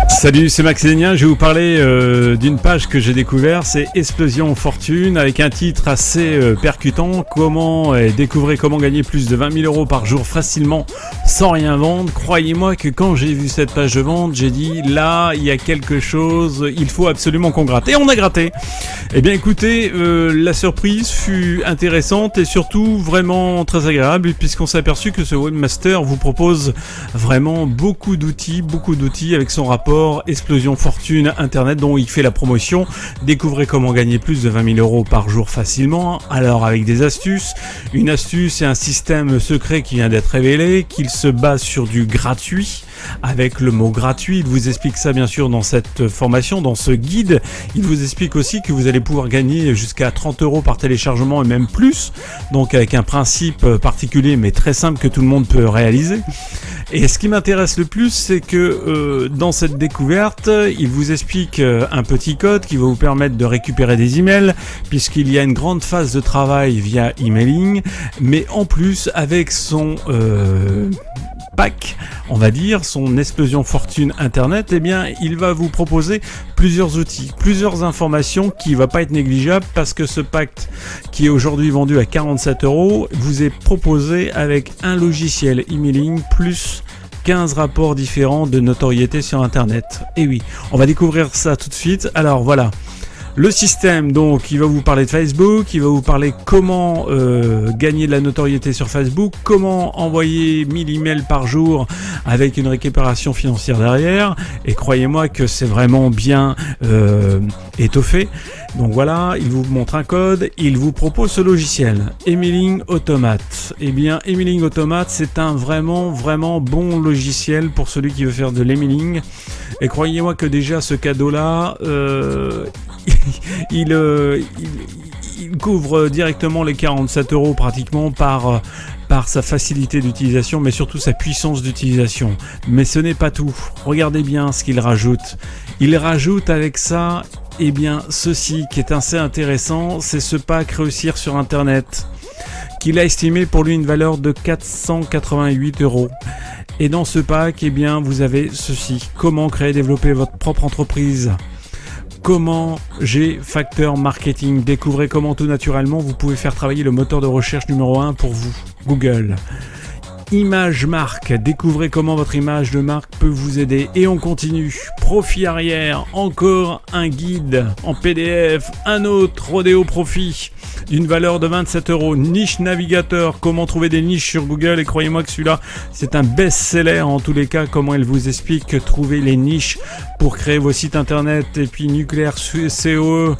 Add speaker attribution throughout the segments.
Speaker 1: Salut, c'est Max Lénien. Je vais vous parler d'une page que j'ai découverte, c'est Explosion Fortune, avec un titre assez percutant. Découvrez comment gagner plus de 20 000 euros par jour facilement sans rien vendre. Croyez-moi que quand j'ai vu cette page de vente, j'ai dit là, il y a quelque chose, il faut absolument qu'on gratte. Et on a gratté. Eh bien écoutez, la surprise fut intéressante et surtout vraiment très agréable, puisqu'on s'est aperçu que ce webmaster vous propose vraiment beaucoup d'outils avec son rapport Explosion Fortune Internet dont il fait la promotion. Découvrez comment gagner plus de 20 000 euros par jour facilement. Alors avec des astuces, une astuce et un système secret qui vient d'être révélé, qu'il se base sur du gratuit. Avec le mot gratuit, il vous explique ça bien sûr dans cette formation, dans ce guide. Il vous explique aussi que vous allez pouvoir gagner jusqu'à 30 euros par téléchargement et même plus. Donc avec un principe particulier mais très simple que tout le monde peut réaliser. Et ce qui m'intéresse le plus, c'est que dans cette découverte, il vous explique un petit code qui va vous permettre de récupérer des emails, puisqu'il y a une grande phase de travail via emailing, mais en plus avec son pack, on va dire, son Explosion Fortune Internet, eh bien, il va vous proposer plusieurs outils, plusieurs informations qui ne va pas être négligeable, parce que ce pack qui est aujourd'hui vendu à 47 euros vous est proposé avec un logiciel emailing plus 15 rapports différents de notoriété sur Internet. Et oui, on va découvrir ça tout de suite. Alors voilà. Le système, donc, il va vous parler de Facebook, il va vous parler comment gagner de la notoriété sur Facebook, comment envoyer 1000 emails par jour avec une récupération financière derrière. Et croyez-moi que c'est vraiment bien étoffé. Donc voilà, il vous montre un code, il vous propose ce logiciel, Emailing Automate. Eh bien, Emailing Automate, c'est un vraiment bon logiciel pour celui qui veut faire de l'emailing. Et croyez-moi que déjà ce cadeau-là, il couvre directement les 47 euros pratiquement par sa facilité d'utilisation, mais surtout sa puissance d'utilisation. Mais ce n'est pas tout. Regardez bien ce qu'il rajoute. Il rajoute avec ça, eh bien, ceci qui est assez intéressant, c'est ce pack Réussir sur Internet, qu'il a estimé pour lui une valeur de 488 euros. Et dans ce pack, eh bien, vous avez ceci. Comment créer et développer votre propre entreprise. Comment G-Factor Marketing. Découvrez comment tout naturellement vous pouvez faire travailler le moteur de recherche numéro 1 pour vous, Google. Image marque. Découvrez comment votre image de marque peut vous aider. Et on continue. Profit arrière. Encore un guide en PDF. Un autre Rodéo Profit d'une valeur de 27 euros. Niche navigateur. Comment trouver des niches sur Google. Et croyez-moi que celui-là, c'est un best-seller en tous les cas. Comment elle vous explique que trouver les niches pour créer vos sites internet. Et puis Nucléaire CEO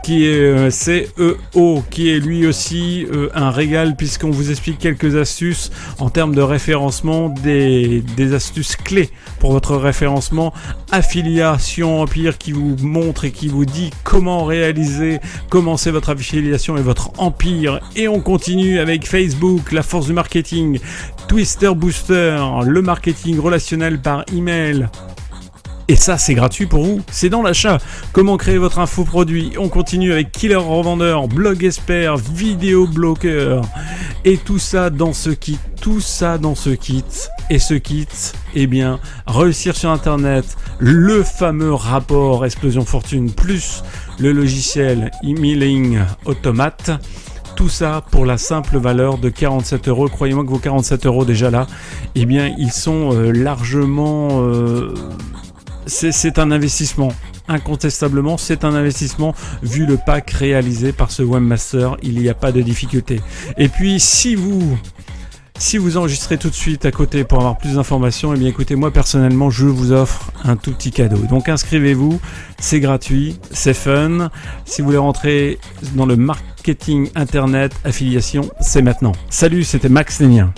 Speaker 1: qui est CEO, qui est lui aussi un régal, puisqu'on vous explique quelques astuces en termes de référencement, des astuces clés pour votre référencement. Affiliation Empire qui vous montre et qui vous dit comment commencer votre affiliation et votre empire. Et on continue avec Facebook, la force du marketing, Twister Booster, le marketing relationnel par email. Et ça, c'est gratuit pour vous, c'est dans l'achat. Comment créer votre infoproduit. On continue avec Killer Revendeur, Blog Expert, Vidéo Bloqueur. Et tout ça dans ce kit. Et ce kit, eh bien, Réussir sur Internet, le fameux rapport Explosion Fortune, plus le logiciel Emailing Automate. Tout ça pour la simple valeur de 47 euros. Croyez-moi que vos 47 euros déjà là, eh bien, ils sont largement... C'est un investissement. Incontestablement, c'est un investissement vu le pack réalisé par ce webmaster. Il n'y a pas de difficulté. Et puis, si vous enregistrez tout de suite à côté pour avoir plus d'informations, eh bien écoutez, moi personnellement, je vous offre un tout petit cadeau. Donc inscrivez-vous, c'est gratuit, c'est fun. Si vous voulez rentrer dans le marketing internet affiliation, c'est maintenant. Salut, c'était Max Lénien.